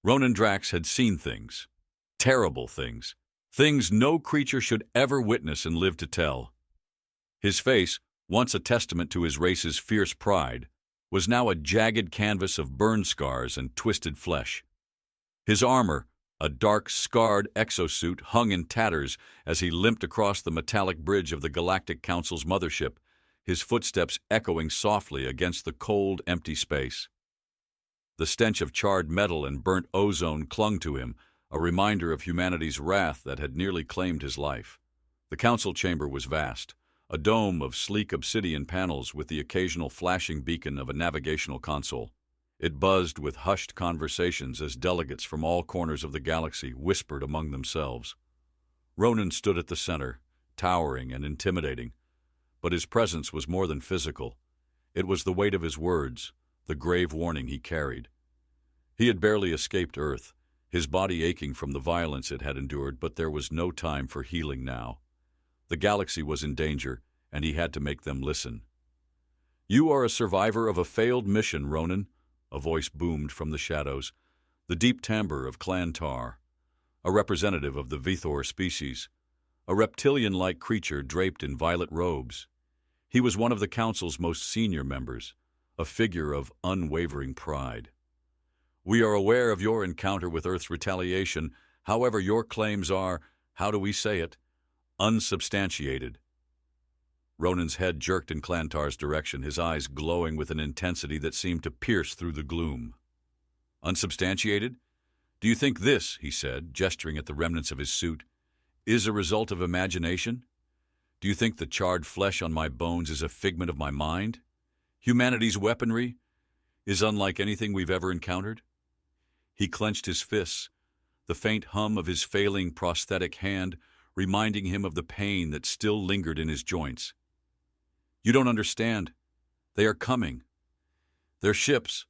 Ronan Drax had seen things. Terrible things. Things no creature should ever witness and live to tell. His face, once a testament to his race's fierce pride, was now a jagged canvas of burn scars and twisted flesh. His armor, a dark, scarred exosuit, hung in tatters as he limped across the metallic bridge of the Galactic Council's mothership, his footsteps echoing softly against the cold, empty space. The stench of charred metal and burnt ozone clung to him, a reminder of humanity's wrath that had nearly claimed his life. The council chamber was vast, a dome of sleek obsidian panels with the occasional flashing beacon of a navigational console. It buzzed with hushed conversations as delegates from all corners of the galaxy whispered among themselves. Ronan stood at the center, towering and intimidating, but his presence was more than physical. It was the weight of his words, the grave warning he carried. He had barely escaped Earth, his body aching from the violence it had endured, but there was no time for healing now. The galaxy was in danger, and he had to make them listen. "You are a survivor of a failed mission, Ronan," a voice boomed from the shadows, the deep timbre of Clan Tar, a representative of the Vithor species, a reptilian-like creature draped in violet robes. He was one of the Council's most senior members, a figure of unwavering pride. "We are aware of your encounter with Earth's retaliation. However, your claims are, how do we say it, unsubstantiated." Ronan's head jerked in Clantar's direction, his eyes glowing with an intensity that seemed to pierce through the gloom. "Unsubstantiated? Do you think this," he said, gesturing at the remnants of his suit, "is a result of imagination? Do you think the charred flesh on my bones is a figment of my mind? Humanity's weaponry is unlike anything we've ever encountered?" He clenched his fists, the faint hum of his failing prosthetic hand reminding him of the pain that still lingered in his joints. "You don't understand. They are coming. Their ships,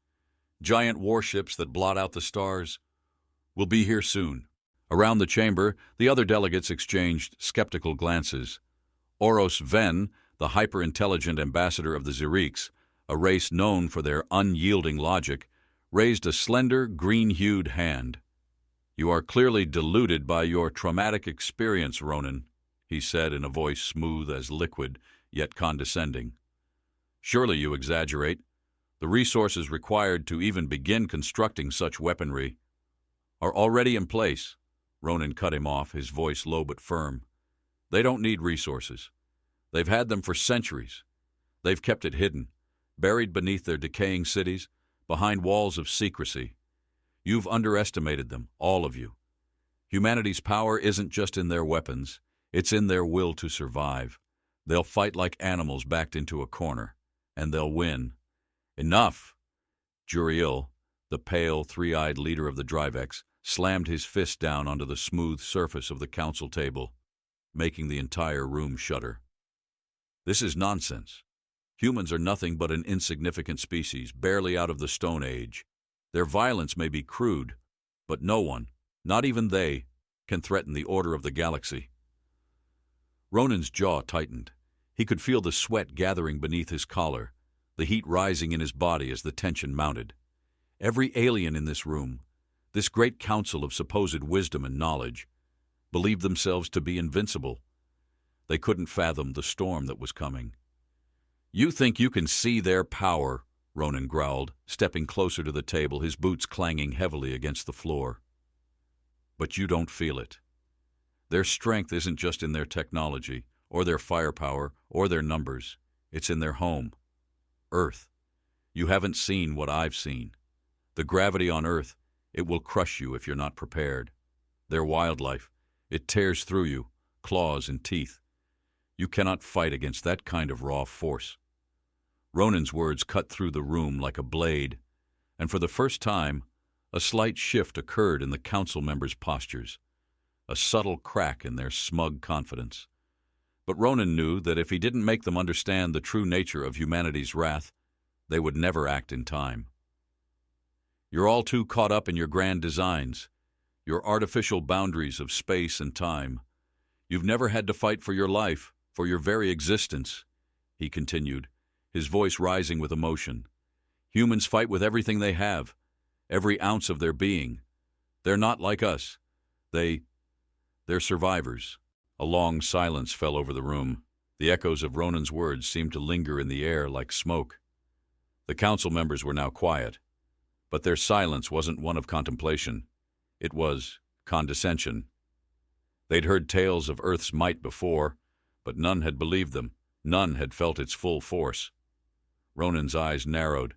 giant warships that blot out the stars, will be here soon." Around the chamber, the other delegates exchanged skeptical glances. Oros Ven, the hyper-intelligent ambassador of the Ziriks, a race known for their unyielding logic, raised a slender, green-hued hand. "You are clearly deluded by your traumatic experience, Ronan," he said in a voice smooth as liquid, yet condescending. "Surely you exaggerate. The resources required to even begin constructing such weaponry are already in place." Ronan cut him off, his voice low but firm. "They don't need resources. They've had them for centuries. They've kept it hidden, buried beneath their decaying cities, behind walls of secrecy. You've underestimated them, all of you. Humanity's power isn't just in their weapons, it's in their will to survive. They'll fight like animals backed into a corner, and they'll win." "Enough!" Juriel, the pale, three-eyed leader of the Drivex, slammed his fist down onto the smooth surface of the council table, making the entire room shudder. "This is nonsense. Humans are nothing but an insignificant species, barely out of the Stone Age. Their violence may be crude, but no one, not even they, can threaten the order of the galaxy." Ronan's jaw tightened. He could feel the sweat gathering beneath his collar, the heat rising in his body as the tension mounted. Every alien in this room, this great council of supposed wisdom and knowledge, believed themselves to be invincible. They couldn't fathom the storm that was coming. "You think you can see their power," Ronan growled, stepping closer to the table, his boots clanging heavily against the floor. "But you don't feel it. Their strength isn't just in their technology, or their firepower, or their numbers. It's in their home, Earth. You haven't seen what I've seen. The gravity on Earth, it will crush you if you're not prepared. Their wildlife, it tears through you, claws and teeth. You cannot fight against that kind of raw force." Ronan's words cut through the room like a blade, and for the first time, a slight shift occurred in the council members' postures, a subtle crack in their smug confidence. But Ronan knew that if he didn't make them understand the true nature of humanity's wrath, they would never act in time. "You're all too caught up in your grand designs, your artificial boundaries of space and time. You've never had to fight for your life, for your very existence," he continued, his voice rising with emotion. "Humans fight with everything they have, every ounce of their being. They're not like us. They're survivors." A long silence fell over the room. The echoes of Ronan's words seemed to linger in the air like smoke. The council members were now quiet, but their silence wasn't one of contemplation. It was condescension. They'd heard tales of Earth's might before, but none had believed them. None had felt its full force. Ronan's eyes narrowed.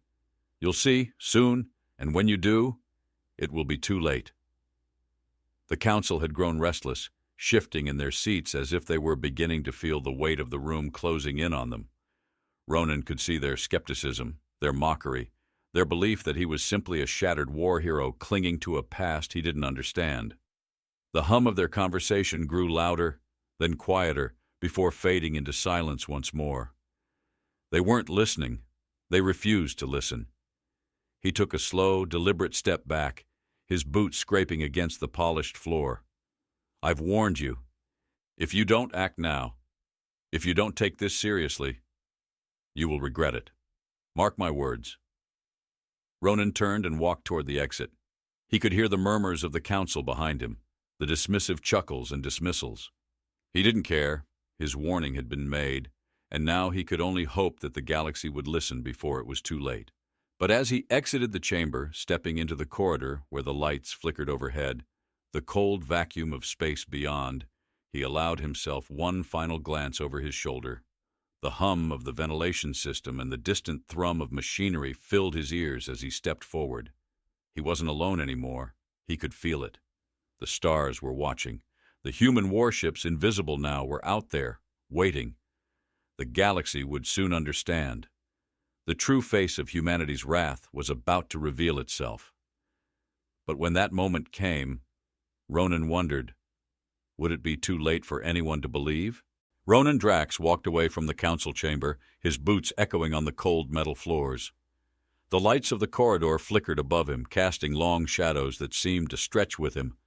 "You'll see, soon, and when you do, it will be too late." The council had grown restless, shifting in their seats as if they were beginning to feel the weight of the room closing in on them. Ronan could see their skepticism, their mockery, their belief that he was simply a shattered war hero clinging to a past he didn't understand. The hum of their conversation grew louder, then quieter, before fading into silence once more. They weren't listening. They refused to listen. He took a slow, deliberate step back, his boots scraping against the polished floor. "I've warned you. If you don't act now, if you don't take this seriously, you will regret it. Mark my words." Ronan turned and walked toward the exit. He could hear the murmurs of the council behind him, the dismissive chuckles and dismissals. He didn't care. His warning had been made, and now he could only hope that the galaxy would listen before it was too late. But as he exited the chamber, stepping into the corridor where the lights flickered overhead, the cold vacuum of space beyond, he allowed himself one final glance over his shoulder. The hum of the ventilation system and the distant thrum of machinery filled his ears as he stepped forward. He wasn't alone anymore. He could feel it. The stars were watching. The human warships, invisible now, were out there, waiting. The galaxy would soon understand. The true face of humanity's wrath was about to reveal itself. But when that moment came, Ronan wondered, would it be too late for anyone to believe? Ronan Drax walked away from the council chamber, his boots echoing on the cold metal floors. The lights of the corridor flickered above him, casting long shadows that seemed to stretch with him,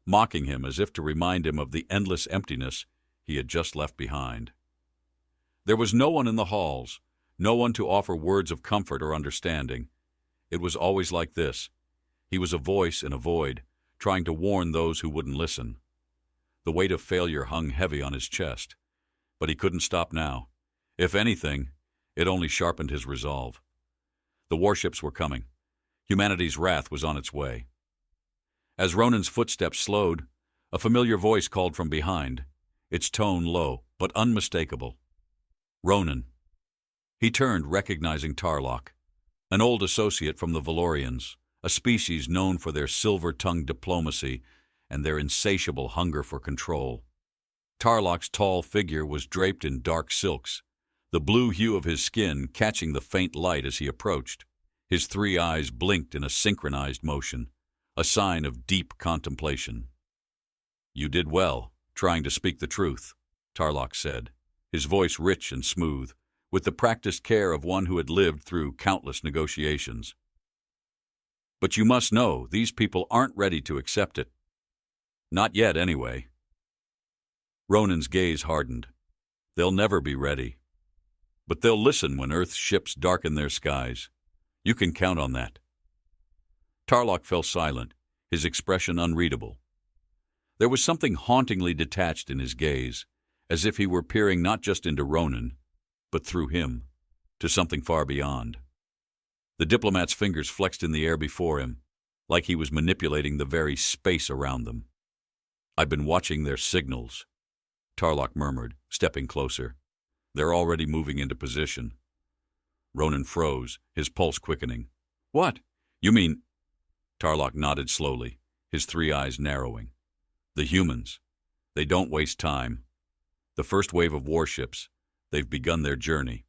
mocking him as if to remind him of the endless emptiness he had just left behind. There was no one in the halls, no one to offer words of comfort or understanding. It was always like this. He was a voice in a void, trying to warn those who wouldn't listen. The weight of failure hung heavy on his chest, but he couldn't stop now. If anything, it only sharpened his resolve. The warships were coming. Humanity's wrath was on its way. As Ronan's footsteps slowed, a familiar voice called from behind, its tone low but unmistakable. "Ronan." He turned, recognizing Tarlok, an old associate from the Valorians, a species known for their silver-tongued diplomacy and their insatiable hunger for control. Tarlok's tall figure was draped in dark silks, the blue hue of his skin catching the faint light as he approached. His three eyes blinked in a synchronized motion, a sign of deep contemplation. "You did well, trying to speak the truth," Tarlok said, his voice rich and smooth, with the practiced care of one who had lived through countless negotiations. "But you must know, these people aren't ready to accept it. Not yet, anyway." Ronan's gaze hardened. "They'll never be ready. But they'll listen when Earth's ships darken their skies. You can count on that." Tarlok fell silent, his expression unreadable. There was something hauntingly detached in his gaze, as if he were peering not just into Ronan, but through him, to something far beyond. The diplomat's fingers flexed in the air before him, like he was manipulating the very space around them. "I've been watching their signals," Tarlok murmured, stepping closer. "They're already moving into position." Ronan froze, his pulse quickening. "What? You mean—" Tarlok nodded slowly, his three eyes narrowing. "The humans. They don't waste time. The first wave of warships, they've begun their journey."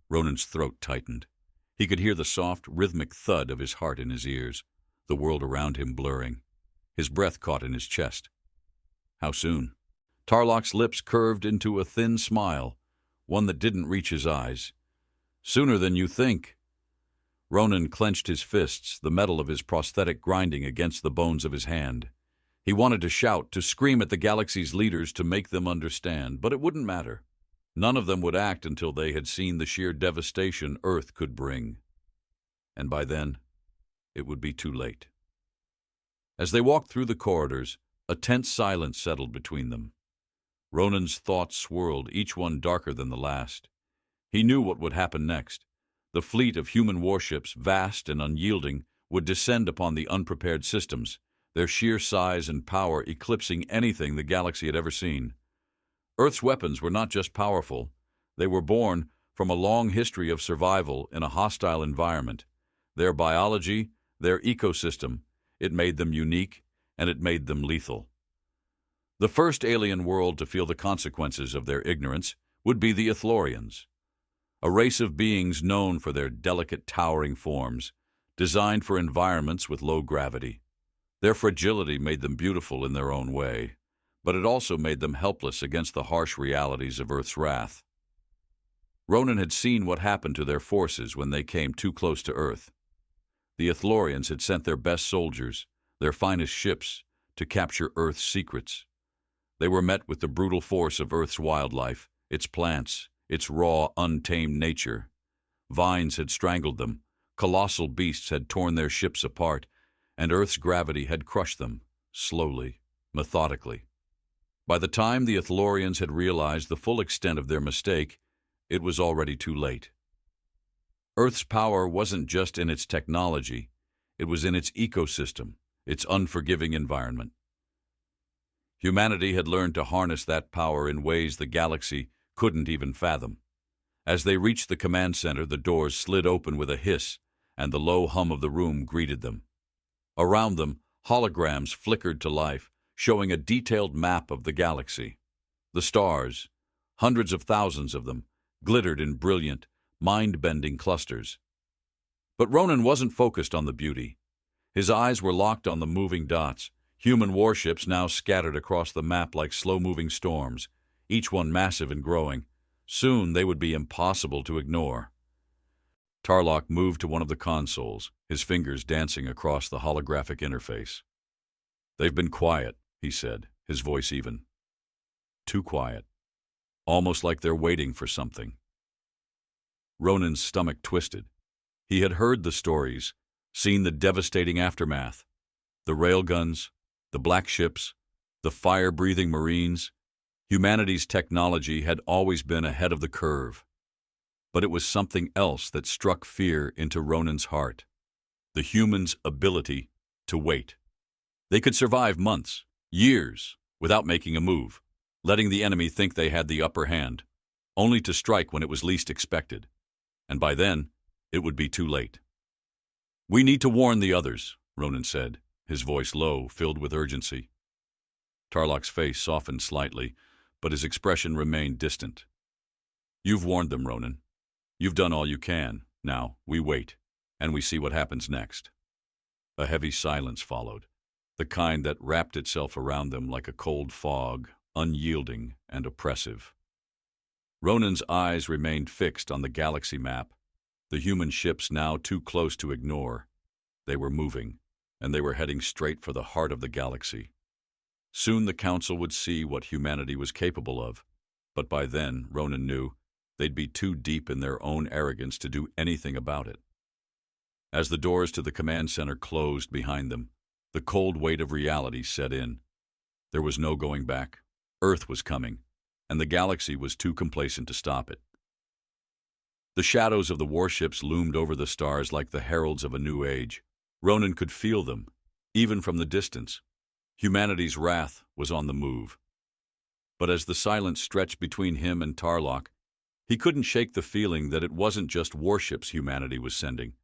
Ronan's throat tightened. He could hear the soft, rhythmic thud of his heart in his ears, the world around him blurring. His breath caught in his chest. "How soon?" Tarlok's lips curved into a thin smile, one that didn't reach his eyes. "Sooner than you think." Ronan clenched his fists, the metal of his prosthetic grinding against the bones of his hand. He wanted to shout, to scream at the galaxy's leaders to make them understand, but it wouldn't matter. None of them would act until they had seen the sheer devastation Earth could bring. And by then, it would be too late. As they walked through the corridors, a tense silence settled between them. Ronan's thoughts swirled, each one darker than the last. He knew what would happen next. The fleet of human warships, vast and unyielding, would descend upon the unprepared systems, their sheer size and power eclipsing anything the galaxy had ever seen. Earth's weapons were not just powerful, they were born from a long history of survival in a hostile environment. Their biology, their ecosystem, it made them unique, and it made them lethal. The first alien world to feel the consequences of their ignorance would be the Ithlorians, a race of beings known for their delicate, towering forms, designed for environments with low gravity. Their fragility made them beautiful in their own way, but it also made them helpless against the harsh realities of Earth's wrath. Ronan had seen what happened to their forces when they came too close to Earth. The Ithlorians had sent their best soldiers, their finest ships, to capture Earth's secrets. They were met with the brutal force of Earth's wildlife, its plants, its raw, untamed nature. Vines had strangled them, colossal beasts had torn their ships apart, and Earth's gravity had crushed them, slowly, methodically. By the time the Ithlorians had realized the full extent of their mistake, it was already too late. Earth's power wasn't just in its technology, it was in its ecosystem, its unforgiving environment. Humanity had learned to harness that power in ways the galaxy couldn't even fathom. As they reached the command center, the doors slid open with a hiss, and the low hum of the room greeted them. Around them, holograms flickered to life, showing a detailed map of the galaxy. The stars, hundreds of thousands of them, glittered in brilliant, mind-bending clusters. But Ronan wasn't focused on the beauty. His eyes were locked on the moving dots, human warships now scattered across the map like slow-moving storms, each one massive and growing. Soon they would be impossible to ignore. Tarlok moved to one of the consoles, his fingers dancing across the holographic interface. "They've been quiet," he said, his voice even. "Too quiet. Almost like they're waiting for something." Ronan's stomach twisted. He had heard the stories, seen the devastating aftermath. The railguns, the black ships, the fire-breathing Marines. Humanity's technology had always been ahead of the curve. But it was something else that struck fear into Ronan's heart. The humans' ability to wait. They could survive months, years, without making a move, letting the enemy think they had the upper hand, only to strike when it was least expected. And by then, it would be too late. "We need to warn the others," Ronan said, his voice low, filled with urgency. Tarlok's face softened slightly, but his expression remained distant. "You've warned them, Ronan. You've done all you can. Now, we wait, and we see what happens next." A heavy silence followed, the kind that wrapped itself around them like a cold fog, unyielding and oppressive. Ronan's eyes remained fixed on the galaxy map, the human ships now too close to ignore. They were moving, and they were heading straight for the heart of the galaxy. Soon the Council would see what humanity was capable of, but by then, Ronan knew, they'd be too deep in their own arrogance to do anything about it. As the doors to the command center closed behind them, the cold weight of reality set in. There was no going back. Earth was coming, and the galaxy was too complacent to stop it. The shadows of the warships loomed over the stars like the heralds of a new age. Ronan could feel them, even from the distance. Humanity's wrath was on the move. But as the silence stretched between him and Tarlok, he couldn't shake the feeling that it wasn't just warships humanity was sending.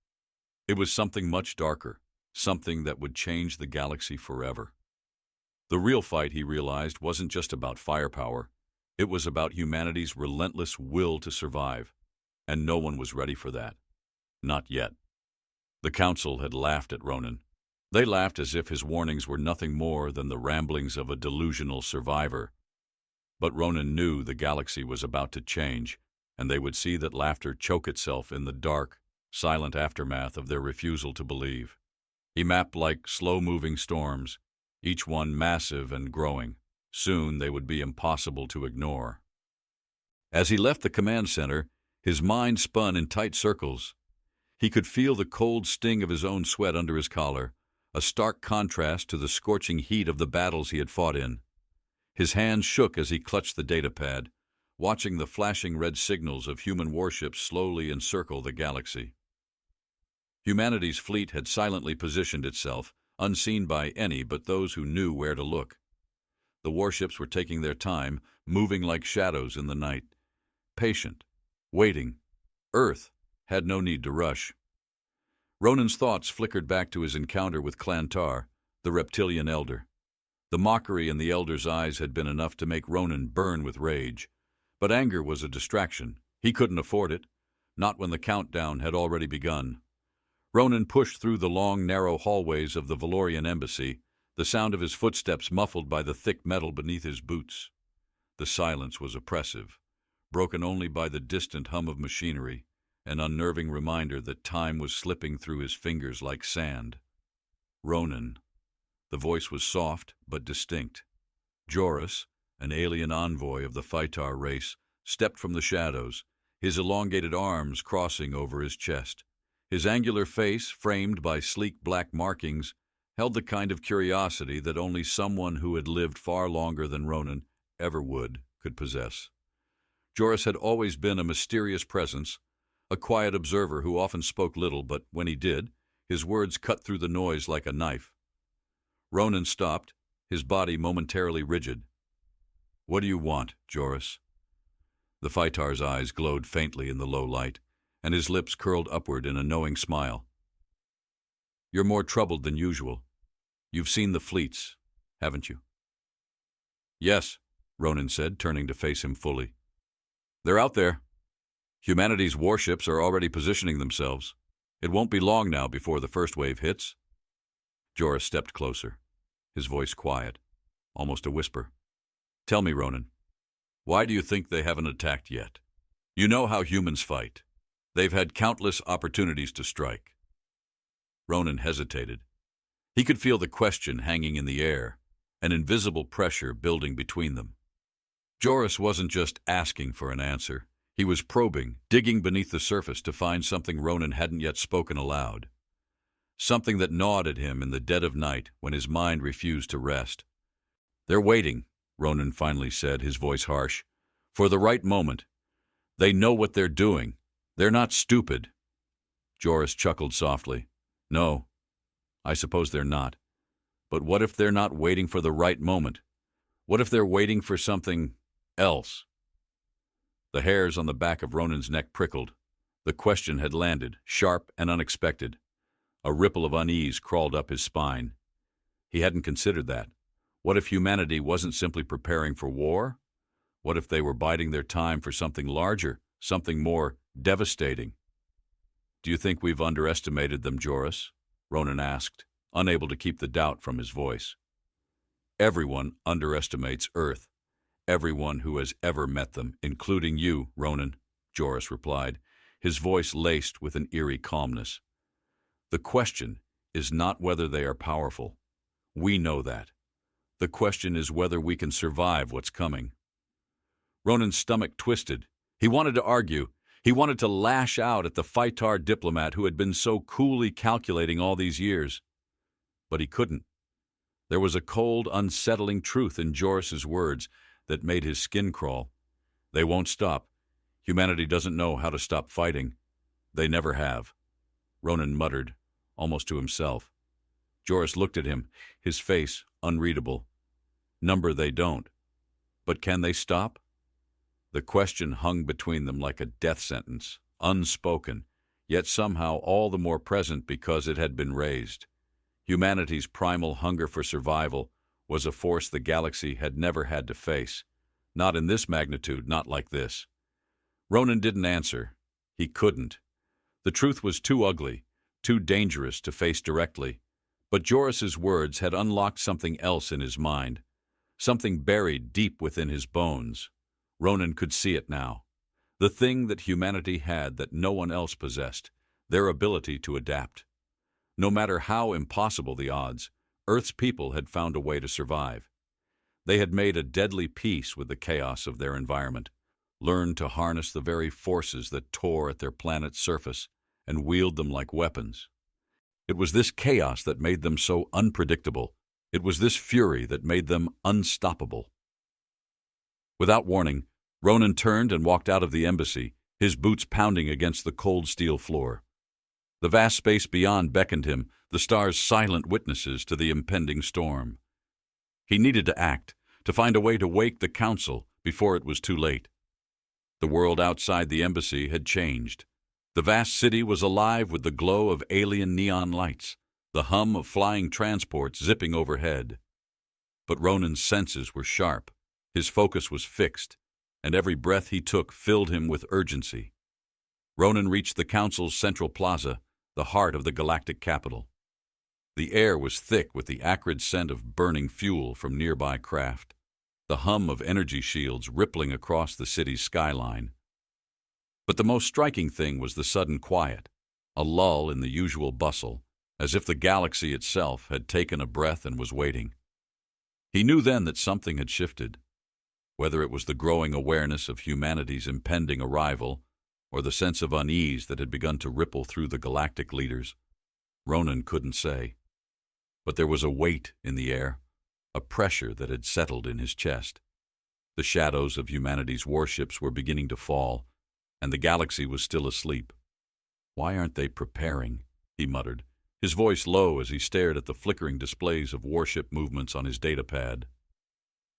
It was something much darker, something that would change the galaxy forever. The real fight, he realized, wasn't just about firepower. It was about humanity's relentless will to survive, and no one was ready for that. Not yet. The Council had laughed at Ronan. They laughed as if his warnings were nothing more than the ramblings of a delusional survivor. But Ronan knew the galaxy was about to change, and they would see that laughter choke itself in the dark, silent aftermath of their refusal to believe. He mapped like slow-moving storms, each one massive and growing. Soon they would be impossible to ignore. As he left the command center, his mind spun in tight circles. He could feel the cold sting of his own sweat under his collar, a stark contrast to the scorching heat of the battles he had fought in. His hands shook as he clutched the datapad, watching the flashing red signals of human warships slowly encircle the galaxy. Humanity's fleet had silently positioned itself, unseen by any but those who knew where to look. The warships were taking their time, moving like shadows in the night. Patient, waiting. Earth had no need to rush. Ronan's thoughts flickered back to his encounter with Clantar, the reptilian elder. The mockery in the elder's eyes had been enough to make Ronan burn with rage. But anger was a distraction. He couldn't afford it, not when the countdown had already begun. Ronan pushed through the long, narrow hallways of the Valorian embassy, the sound of his footsteps muffled by the thick metal beneath his boots. The silence was oppressive, broken only by the distant hum of machinery, an unnerving reminder that time was slipping through his fingers like sand. Ronan. The voice was soft but distinct. Joris, an alien envoy of the Phytar race, stepped from the shadows, his elongated arms crossing over his chest. His angular face, framed by sleek black markings, held the kind of curiosity that only someone who had lived far longer than Ronan ever would could possess. Joris had always been a mysterious presence, a quiet observer who often spoke little, but when he did, his words cut through the noise like a knife. Ronan stopped, his body momentarily rigid. "What do you want, Joris?" The Phytar's eyes glowed faintly in the low light, and his lips curled upward in a knowing smile. "You're more troubled than usual. You've seen the fleets, haven't you?" "Yes," Ronan said, turning to face him fully. "They're out there. Humanity's warships are already positioning themselves. It won't be long now before the first wave hits." Joris stepped closer, his voice quiet, almost a whisper. "Tell me, Ronan, why do you think they haven't attacked yet? You know how humans fight. They've had countless opportunities to strike." Ronan hesitated. He could feel the question hanging in the air, an invisible pressure building between them. Joris wasn't just asking for an answer. He was probing, digging beneath the surface to find something Ronan hadn't yet spoken aloud. Something that gnawed at him in the dead of night when his mind refused to rest. "They're waiting," Ronan finally said, his voice harsh, "for the right moment. They know what they're doing. They're not stupid." Joris chuckled softly. "No, I suppose they're not. But what if they're not waiting for the right moment? What if they're waiting for something else?" The hairs on the back of Ronan's neck prickled. The question had landed, sharp and unexpected. A ripple of unease crawled up his spine. He hadn't considered that. What if humanity wasn't simply preparing for war? What if they were biding their time for something larger, something more devastating? "Do you think we've underestimated them, Joris?" Ronan asked, unable to keep the doubt from his voice. "Everyone underestimates Earth. Everyone who has ever met them, including you, Ronan," Joris replied, his voice laced with an eerie calmness. "The question is not whether they are powerful. We know that. The question is whether we can survive what's coming." Ronan's stomach twisted. He wanted to argue. He wanted to lash out at the Phytar diplomat who had been so coolly calculating all these years. But he couldn't. There was a cold, unsettling truth in Joris's words that made his skin crawl. They won't stop. Humanity doesn't know how to stop fighting. They never have. Ronan muttered, almost to himself. Joris looked at him, his face unreadable. Number they don't. But can they stop? The question hung between them like a death sentence, unspoken, yet somehow all the more present because it had been raised. Humanity's primal hunger for survival was a force the galaxy had never had to face. Not in this magnitude, not like this. Ronan didn't answer. He couldn't. The truth was too ugly, too dangerous to face directly. But Joris's words had unlocked something else in his mind, something buried deep within his bones. Ronan could see it now. The thing that humanity had that no one else possessed, their ability to adapt. No matter how impossible the odds, Earth's people had found a way to survive. They had made a deadly peace with the chaos of their environment, learned to harness the very forces that tore at their planet's surface and wield them like weapons. It was this chaos that made them so unpredictable. It was this fury that made them unstoppable. Without warning, Ronan turned and walked out of the embassy, his boots pounding against the cold steel floor. The vast space beyond beckoned him, the stars silent witnesses to the impending storm. He needed to act, to find a way to wake the council before it was too late. The world outside the embassy had changed. The vast city was alive with the glow of alien neon lights, the hum of flying transports zipping overhead. But Ronan's senses were sharp, his focus was fixed, and every breath he took filled him with urgency. Ronan reached the council's central plaza, the heart of the galactic capital. The air was thick with the acrid scent of burning fuel from nearby craft, the hum of energy shields rippling across the city's skyline. But the most striking thing was the sudden quiet, a lull in the usual bustle, as if the galaxy itself had taken a breath and was waiting. He knew then that something had shifted, whether it was the growing awareness of humanity's impending arrival or the sense of unease that had begun to ripple through the galactic leaders. Ronan couldn't say. But there was a weight in the air, a pressure that had settled in his chest. The shadows of humanity's warships were beginning to fall, and the galaxy was still asleep. "Why aren't they preparing?" he muttered, his voice low as he stared at the flickering displays of warship movements on his datapad.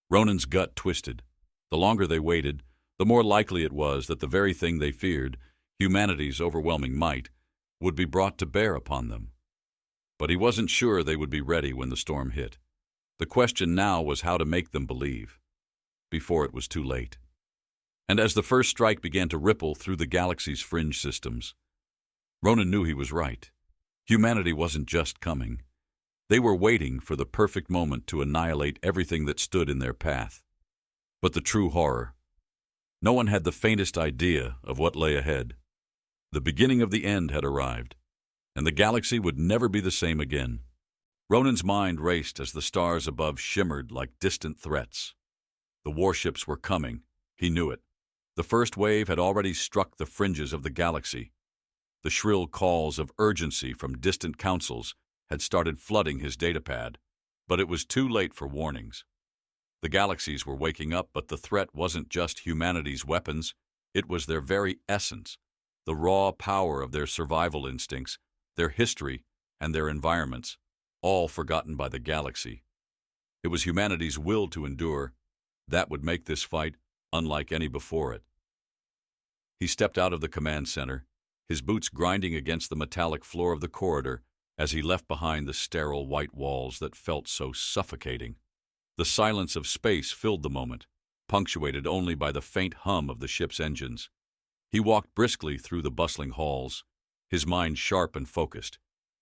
Ronan's gut twisted. The longer they waited, the more likely it was that the very thing they feared, humanity's overwhelming might, would be brought to bear upon them. But he wasn't sure they would be ready when the storm hit. The question now was how to make them believe, before it was too late. And as the first strike began to ripple through the galaxy's fringe systems, Ronan knew he was right. Humanity wasn't just coming. They were waiting for the perfect moment to annihilate everything that stood in their path. But the true horror. No one had the faintest idea of what lay ahead. The beginning of the end had arrived, and the galaxy would never be the same again. Ronan's mind raced as the stars above shimmered like distant threats. The warships were coming. He knew it. The first wave had already struck the fringes of the galaxy. The shrill calls of urgency from distant councils had started flooding his datapad, but it was too late for warnings. The galaxies were waking up, but the threat wasn't just humanity's weapons. It was their very essence, the raw power of their survival instincts, their history, and their environments, all forgotten by the galaxy. It was humanity's will to endure. That would make this fight unlike any before it. He stepped out of the command center, his boots grinding against the metallic floor of the corridor as he left behind the sterile white walls that felt so suffocating. The silence of space filled the moment, punctuated only by the faint hum of the ship's engines. He walked briskly through the bustling halls, his mind sharp and focused.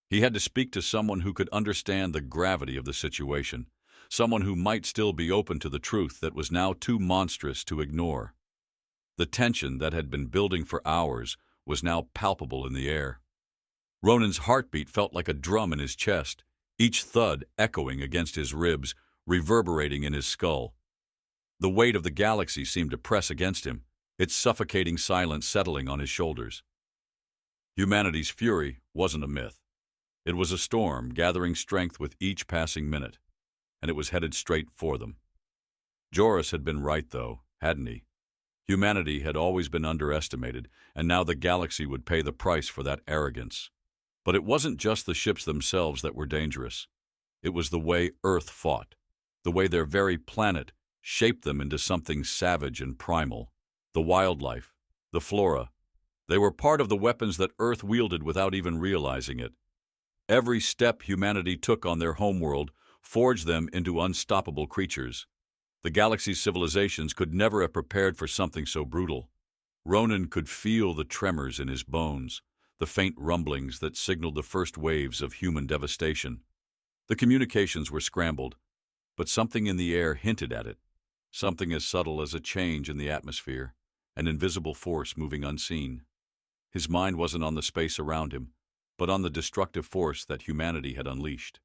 He had to speak to someone who could understand the gravity of the situation, someone who might still be open to the truth that was now too monstrous to ignore. The tension that had been building for hours was now palpable in the air. Ronan's heartbeat felt like a drum in his chest, each thud echoing against his ribs, reverberating in his skull. The weight of the galaxy seemed to press against him, its suffocating silence settling on his shoulders. Humanity's fury wasn't a myth. It was a storm gathering strength with each passing minute, and it was headed straight for them. Joris had been right, though, hadn't he? Humanity had always been underestimated, and now the galaxy would pay the price for that arrogance. But it wasn't just the ships themselves that were dangerous. It was the way Earth fought, the way their very planet shaped them into something savage and primal. The wildlife, the flora, they were part of the weapons that Earth wielded without even realizing it. Every step humanity took on their homeworld forged them into unstoppable creatures. The galaxy's civilizations could never have prepared for something so brutal. Ronan could feel the tremors in his bones, the faint rumblings that signaled the first waves of human devastation. The communications were scrambled, but something in the air hinted at it, something as subtle as a change in the atmosphere, an invisible force moving unseen. His mind wasn't on the space around him, but on the destructive force that humanity had unleashed.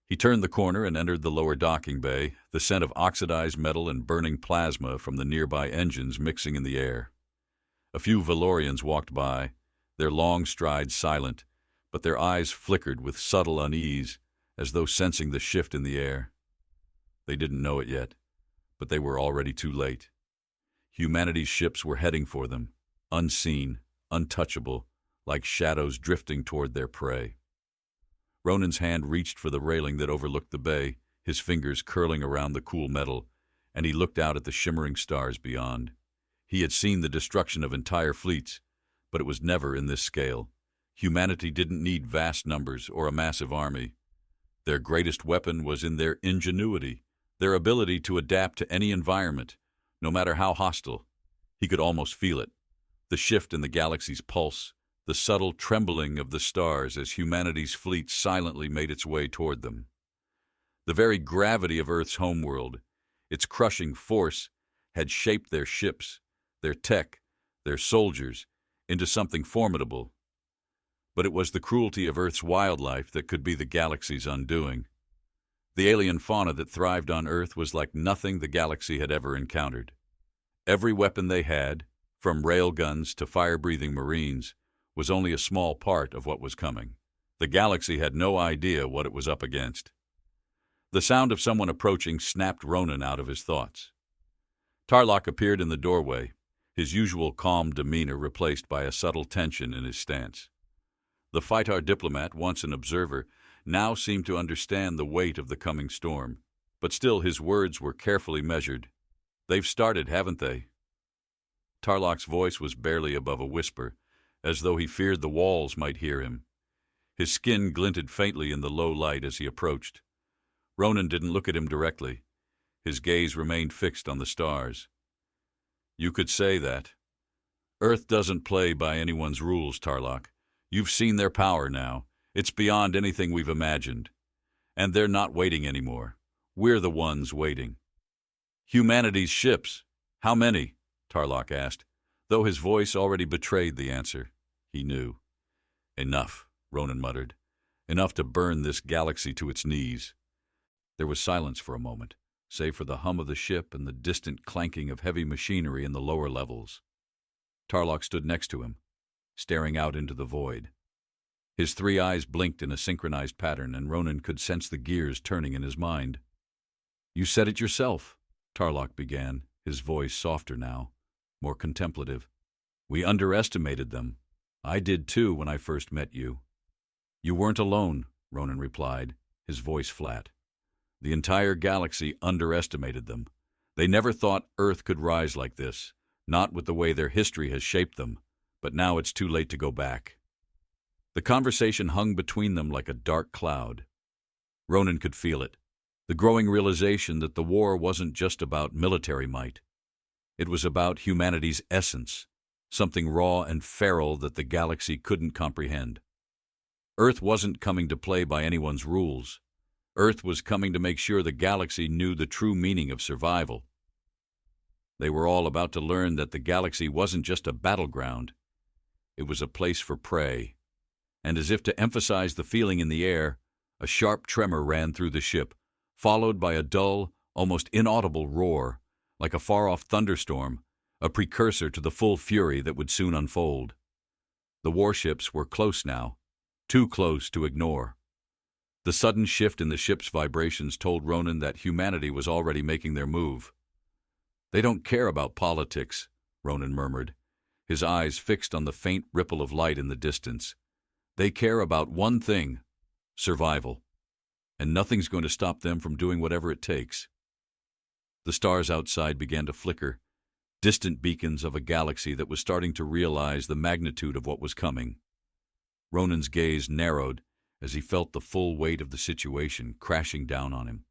He turned the corner and entered the lower docking bay, the scent of oxidized metal and burning plasma from the nearby engines mixing in the air. A few Valorians walked by, their long strides silent, but their eyes flickered with subtle unease, as though sensing the shift in the air. They didn't know it yet, but they were already too late. Humanity's ships were heading for them, unseen, untouchable, like shadows drifting toward their prey. Ronan's hand reached for the railing that overlooked the bay, his fingers curling around the cool metal, and he looked out at the shimmering stars beyond. He had seen the destruction of entire fleets, but it was never in this scale. Humanity didn't need vast numbers or a massive army. Their greatest weapon was in their ingenuity, their ability to adapt to any environment, no matter how hostile. He could almost feel it, the shift in the galaxy's pulse, the subtle trembling of the stars as humanity's fleet silently made its way toward them. The very gravity of Earth's homeworld, its crushing force, had shaped their ships, their tech, their soldiers, into something formidable. But it was the cruelty of Earth's wildlife that could be the galaxy's undoing. The alien fauna that thrived on Earth was like nothing the galaxy had ever encountered. Every weapon they had, from railguns to fire-breathing marines, was only a small part of what was coming. The galaxy had no idea what it was up against. The sound of someone approaching snapped Ronan out of his thoughts. Tarlok appeared in the doorway, his usual calm demeanor replaced by a subtle tension in his stance. The Phytar diplomat, once an observer, now seemed to understand the weight of the coming storm, but still his words were carefully measured. "They've started, haven't they?" Tarlok's voice was barely above a whisper, as though he feared the walls might hear him. His skin glinted faintly in the low light as he approached. Ronan didn't look at him directly. His gaze remained fixed on the stars. "You could say that. Earth doesn't play by anyone's rules, Tarlok. You've seen their power now. It's beyond anything we've imagined. And they're not waiting anymore. We're the ones waiting." "Humanity's ships. How many?" Tarlok asked, though his voice already betrayed the answer. He knew. "Enough," Ronan muttered. "Enough to burn this galaxy to its knees." There was silence for a moment, save for the hum of the ship and the distant clanking of heavy machinery in the lower levels. Tarlok stood next to him, staring out into the void. His three eyes blinked in a synchronized pattern, and Ronan could sense the gears turning in his mind. "You said it yourself," Tarlok began, his voice softer now, more contemplative. "We underestimated them. I did too when I first met you." "You weren't alone," Ronan replied, his voice flat. "The entire galaxy underestimated them. They never thought Earth could rise like this, not with the way their history has shaped them, but now it's too late to go back." The conversation hung between them like a dark cloud. Ronan could feel it, the growing realization that the war wasn't just about military might. It was about humanity's essence, something raw and feral that the galaxy couldn't comprehend. Earth wasn't coming to play by anyone's rules. Earth was coming to make sure the galaxy knew the true meaning of survival. They were all about to learn that the galaxy wasn't just a battleground. It was a place for prey. And as if to emphasize the feeling in the air, a sharp tremor ran through the ship, followed by a dull, almost inaudible roar, like a far-off thunderstorm, a precursor to the full fury that would soon unfold. The warships were close now, too close to ignore. The sudden shift in the ship's vibrations told Ronan that humanity was already making their move. "They don't care about politics," Ronan murmured, his eyes fixed on the faint ripple of light in the distance. "They care about one thing: survival. And nothing's going to stop them from doing whatever it takes." The stars outside began to flicker, distant beacons of a galaxy that was starting to realize the magnitude of what was coming. Ronan's gaze narrowed as he felt the full weight of the situation crashing down on him.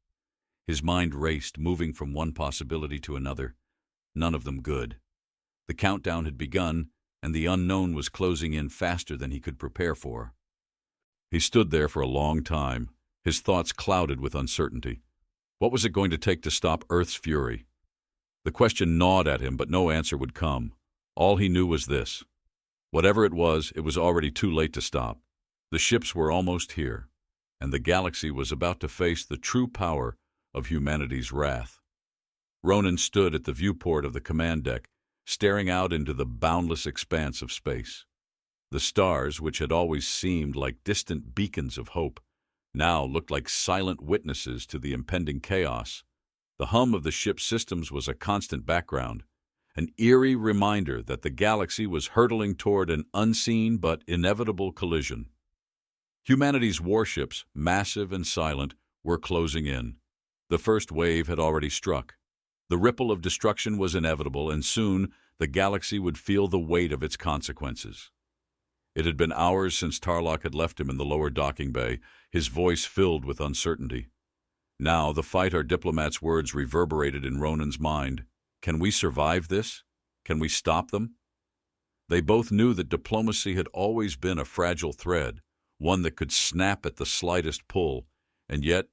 His mind raced, moving from one possibility to another, none of them good. The countdown had begun, and the unknown was closing in faster than he could prepare for. He stood there for a long time, his thoughts clouded with uncertainty. What was it going to take to stop Earth's fury? The question gnawed at him, but no answer would come. All he knew was this: whatever it was already too late to stop. The ships were almost here, and the galaxy was about to face the true power of humanity's wrath. Ronan stood at the viewport of the command deck, staring out into the boundless expanse of space. The stars, which had always seemed like distant beacons of hope, now looked like silent witnesses to the impending chaos. The hum of the ship's systems was a constant background, an eerie reminder that the galaxy was hurtling toward an unseen but inevitable collision. Humanity's warships, massive and silent, were closing in. The first wave had already struck. The ripple of destruction was inevitable, and soon the galaxy would feel the weight of its consequences. It had been hours since Tarlok had left him in the lower docking bay, his voice filled with uncertainty. Now the fighter diplomat's words reverberated in Ronan's mind. Can we survive this? Can we stop them? They both knew that diplomacy had always been a fragile thread, one that could snap at the slightest pull, and yet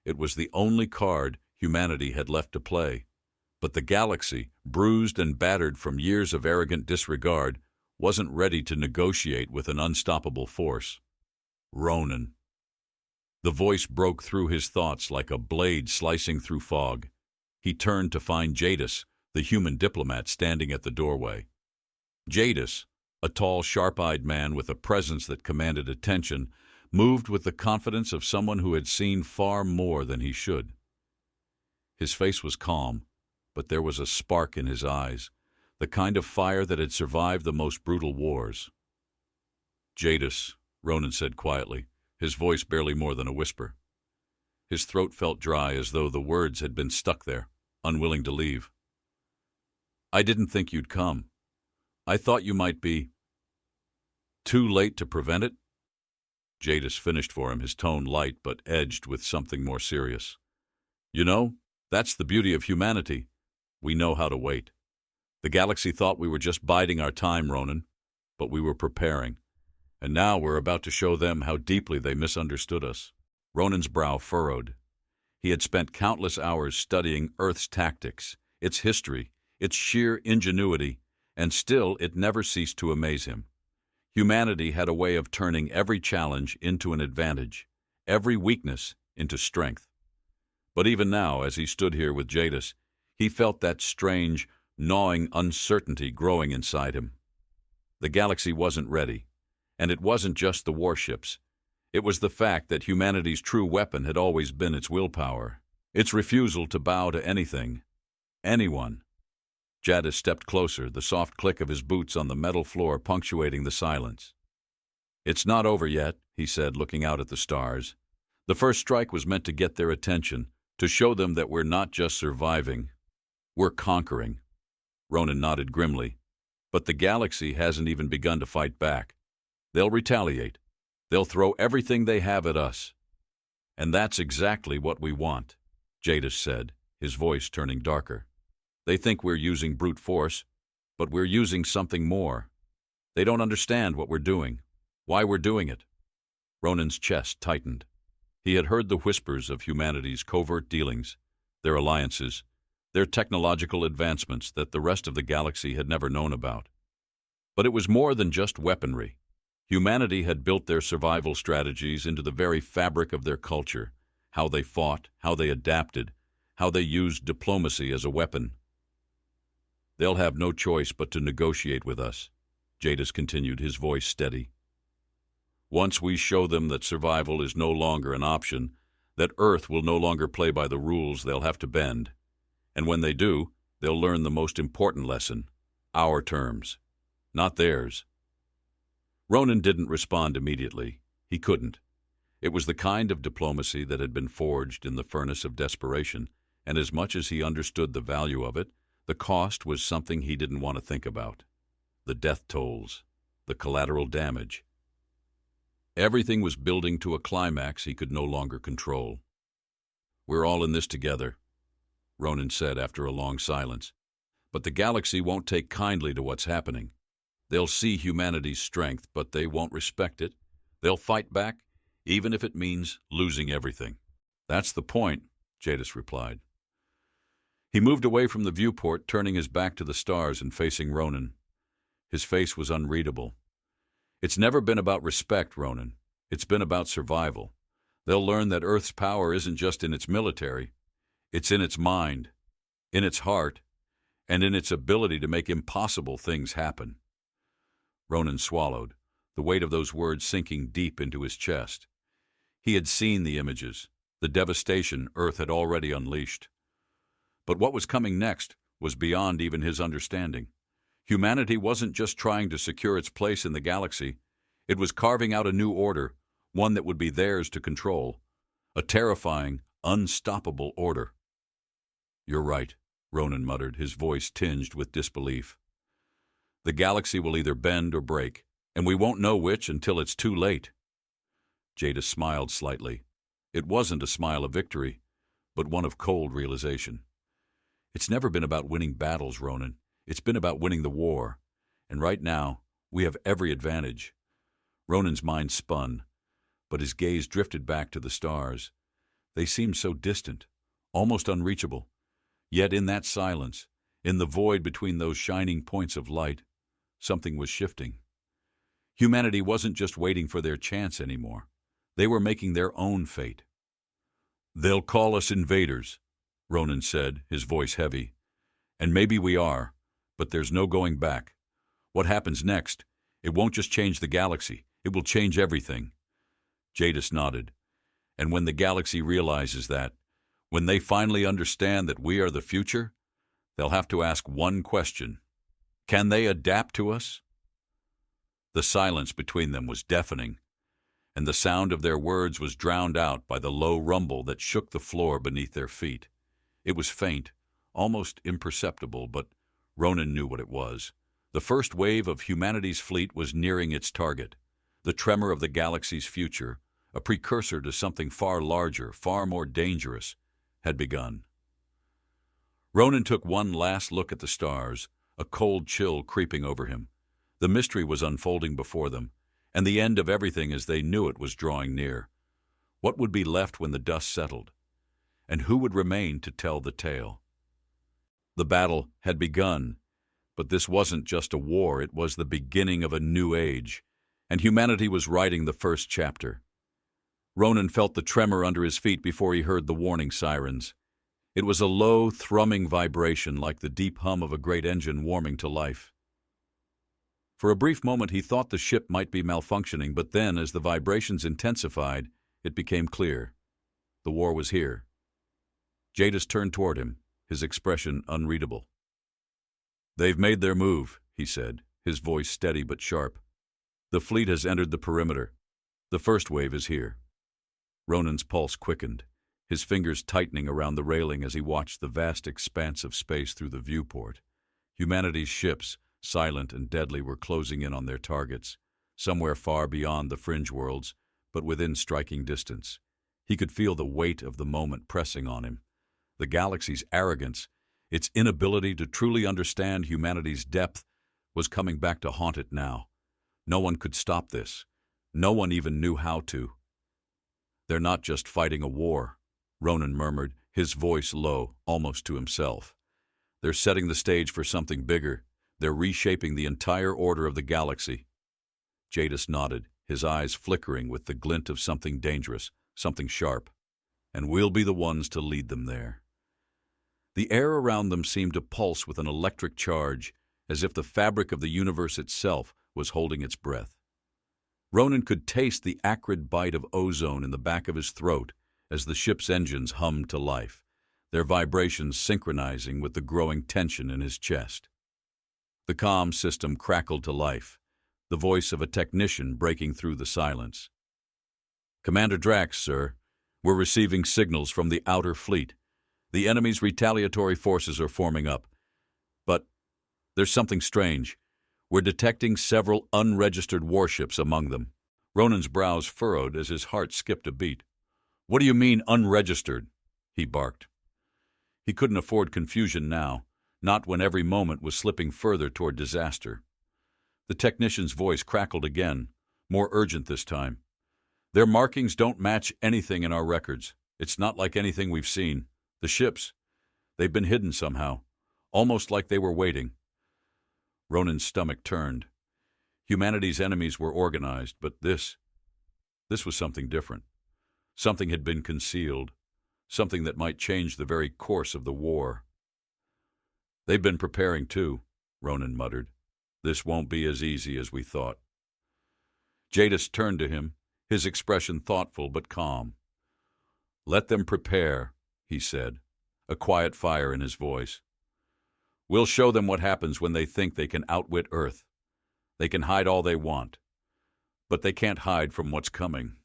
it was the only card humanity had left to play. But the galaxy, bruised and battered from years of arrogant disregard, wasn't ready to negotiate with an unstoppable force. Ronan. The voice broke through his thoughts like a blade slicing through fog. He turned to find Jadis, the human diplomat, standing at the doorway. Jadis, a tall, sharp-eyed man with a presence that commanded attention, moved with the confidence of someone who had seen far more than he should. His face was calm, but there was a spark in his eyes, the kind of fire that had survived the most brutal wars. Jadis, Ronan said quietly, his voice barely more than a whisper. His throat felt dry as though the words had been stuck there, unwilling to leave. I didn't think you'd come. I thought you might be too late to prevent it? Jadis finished for him, his tone light but edged with something more serious. You know, that's the beauty of humanity. We know how to wait. The galaxy thought we were just biding our time, Ronan, but we were preparing. And now we're about to show them how deeply they misunderstood us. Ronan's brow furrowed. He had spent countless hours studying Earth's tactics, its history, its sheer ingenuity, and still it never ceased to amaze him. Humanity had a way of turning every challenge into an advantage, every weakness into strength. But even now, as he stood here with Jadis, he felt that strange, gnawing uncertainty growing inside him. The galaxy wasn't ready, and it wasn't just the warships. It was the fact that humanity's true weapon had always been its willpower, its refusal to bow to anything, anyone. Jadis stepped closer, the soft click of his boots on the metal floor punctuating the silence. It's not over yet, he said, looking out at the stars. The first strike was meant to get their attention, to show them that we're not just surviving, we're conquering. Ronan nodded grimly. But the galaxy hasn't even begun to fight back. They'll retaliate. They'll throw everything they have at us. And that's exactly what we want, Jadis said, his voice turning darker. They think we're using brute force, but we're using something more. They don't understand what we're doing, why we're doing it. Ronan's chest tightened. He had heard the whispers of humanity's covert dealings, their alliances, their technological advancements that the rest of the galaxy had never known about. But it was more than just weaponry. Humanity had built their survival strategies into the very fabric of their culture, how they fought, how they adapted, how they used diplomacy as a weapon. They'll have no choice but to negotiate with us, Jadis continued, his voice steady. Once we show them that survival is no longer an option, that Earth will no longer play by the rules they'll have to bend. And when they do, they'll learn the most important lesson, our terms, not theirs. Ronan didn't respond immediately. He couldn't. It was the kind of diplomacy that had been forged in the furnace of desperation, and as much as he understood the value of it, the cost was something he didn't want to think about. The death tolls, the collateral damage. Everything was building to a climax he could no longer control. We're all in this together, Ronan said after a long silence. But the galaxy won't take kindly to what's happening. They'll see humanity's strength, but they won't respect it. They'll fight back, even if it means losing everything. That's the point, Jadis replied. He moved away from the viewport, turning his back to the stars and facing Ronan. His face was unreadable. It's never been about respect, Ronan. It's been about survival. They'll learn that Earth's power isn't just in its military. It's in its mind, in its heart, and in its ability to make impossible things happen. Ronan swallowed. the weight of those words sinking deep into his chest. He had seen the images, the devastation Earth had already unleashed. But what was coming next was beyond even his understanding. Humanity wasn't just trying to secure its place in the galaxy. It was carving out a new order, one that would be theirs to control. A terrifying, unstoppable order. "You're right," Ronan muttered, his voice tinged with disbelief. "The galaxy will either bend or break, and we won't know which until it's too late." Jada smiled slightly. It wasn't a smile of victory, but one of cold realization. "It's never been about winning battles, Ronan. It's been about winning the war. And right now, we have every advantage." Ronan's mind spun, but his gaze drifted back to the stars. They seemed so distant, almost unreachable. Yet in that silence, in the void between those shining points of light, something was shifting. Humanity wasn't just waiting for their chance anymore. They were making their own fate. "They'll call us invaders," Ronan said, his voice heavy. "And maybe we are, but there's no going back. What happens next, it won't just change the galaxy, it will change everything." Jadis nodded. "And when the galaxy realizes that, when they finally understand that we are the future, they'll have to ask one question. Can they adapt to us?" The silence between them was deafening, and the sound of their words was drowned out by the low rumble that shook the floor beneath their feet. It was faint, almost imperceptible, but Ronan knew what it was. The first wave of humanity's fleet was nearing its target. The tremor of the galaxy's future, a precursor to something far larger, far more dangerous, had begun. Ronan took one last look at the stars, a cold chill creeping over him. The mystery was unfolding before them, and the end of everything as they knew it was drawing near. What would be left when the dust settled? And who would remain to tell the tale? The battle had begun, but this wasn't just a war, it was the beginning of a new age, and humanity was writing the first chapter. Ronan felt the tremor under his feet before he heard the warning sirens. It was a low, thrumming vibration like the deep hum of a great engine warming to life. For a brief moment he thought the ship might be malfunctioning, but then, as the vibrations intensified, it became clear. The war was here. Jadis turned toward him, his expression unreadable. "They've made their move," he said, his voice steady but sharp. "The fleet has entered the perimeter. The first wave is here." Ronan's pulse quickened, his fingers tightening around the railing as he watched the vast expanse of space through the viewport. Humanity's ships, silent and deadly, were closing in on their targets, somewhere far beyond the fringe worlds, but within striking distance. He could feel the weight of the moment pressing on him. The galaxy's arrogance, its inability to truly understand humanity's depth, was coming back to haunt it now. No one could stop this. No one even knew how to. "They're not just fighting a war," Ronan murmured, his voice low, almost to himself. "They're setting the stage for something bigger. They're reshaping the entire order of the galaxy." Jadis nodded, his eyes flickering with the glint of something dangerous, something sharp. "And we'll be the ones to lead them there." The air around them seemed to pulse with an electric charge, as if the fabric of the universe itself was holding its breath. Ronan could taste the acrid bite of ozone in the back of his throat as the ship's engines hummed to life, their vibrations synchronizing with the growing tension in his chest. The comm system crackled to life, the voice of a technician breaking through the silence. "Commander Drax, sir, we're receiving signals from the outer fleet. The enemy's retaliatory forces are forming up. But there's something strange. We're detecting several unregistered warships among them." Ronan's brows furrowed as his heart skipped a beat. "What do you mean, unregistered?" he barked. He couldn't afford confusion now, not when every moment was slipping further toward disaster. The technician's voice crackled again, more urgent this time. "Their markings don't match anything in our records. It's not like anything we've seen. The ships, they've been hidden somehow, almost like they were waiting." Ronan's stomach turned. Humanity's enemies were organized, but this was something different. Something had been concealed, something that might change the very course of the war. "They've been preparing too," Ronan muttered. "This won't be as easy as we thought." Jadis turned to him, his expression thoughtful but calm. "Let them prepare," he said, a quiet fire in his voice. "We'll show them what happens when they think they can outwit Earth. They can hide all they want, but they can't hide from what's coming."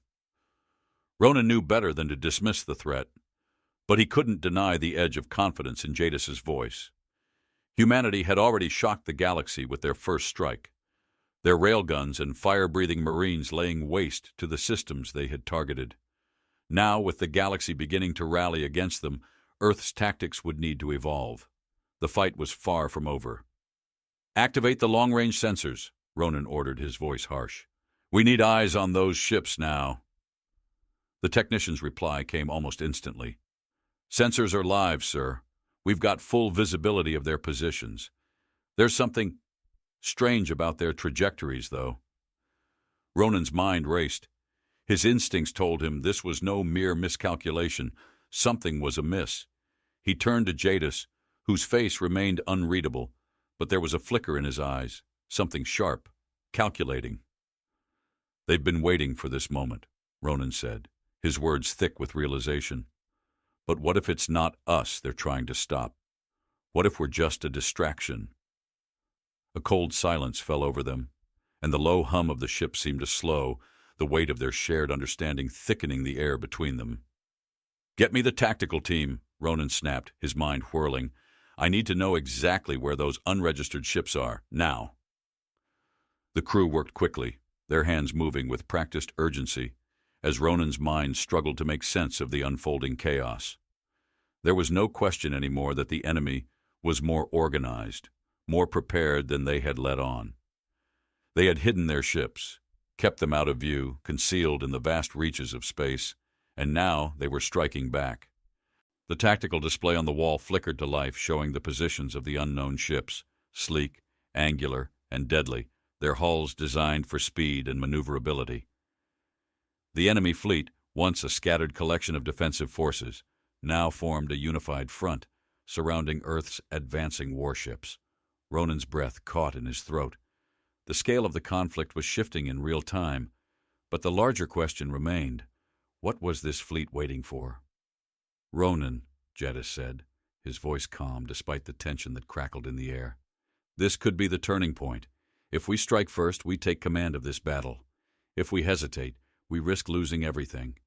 Ronan knew better than to dismiss the threat, but he couldn't deny the edge of confidence in Jadis's voice. Humanity had already shocked the galaxy with their first strike, their railguns and fire-breathing Marines laying waste to the systems they had targeted. Now, with the galaxy beginning to rally against them, Earth's tactics would need to evolve. The fight was far from over. "Activate the long-range sensors," Ronan ordered, his voice harsh. "We need eyes on those ships now." The technician's reply came almost instantly. "Sensors are live, sir. We've got full visibility of their positions. There's something strange about their trajectories, though." Ronan's mind raced. His instincts told him this was no mere miscalculation. Something was amiss. He turned to Jadis, whose face remained unreadable, but there was a flicker in his eyes, something sharp, calculating. "They've been waiting for this moment," Ronan said, his words thick with realization. "But what if it's not us they're trying to stop? What if we're just a distraction?" A cold silence fell over them, and the low hum of the ship seemed to slow, the weight of their shared understanding thickening the air between them. "Get me the tactical team," Ronan snapped, his mind whirling. "I need to know exactly where those unregistered ships are, now." The crew worked quickly, their hands moving with practiced urgency, as Ronan's mind struggled to make sense of the unfolding chaos. There was no question anymore that the enemy was more organized, more prepared than they had let on. They had hidden their ships, kept them out of view, concealed in the vast reaches of space, and now they were striking back. The tactical display on the wall flickered to life, showing the positions of the unknown ships, sleek, angular, and deadly, their hulls designed for speed and maneuverability. The enemy fleet, once a scattered collection of defensive forces, now formed a unified front, surrounding Earth's advancing warships. Ronan's breath caught in his throat. The scale of the conflict was shifting in real time, but the larger question remained. What was this fleet waiting for? "Ronan," Jadis said, his voice calm despite the tension that crackled in the air. "This could be the turning point. If we strike first, we take command of this battle. If we hesitate, we risk losing everything."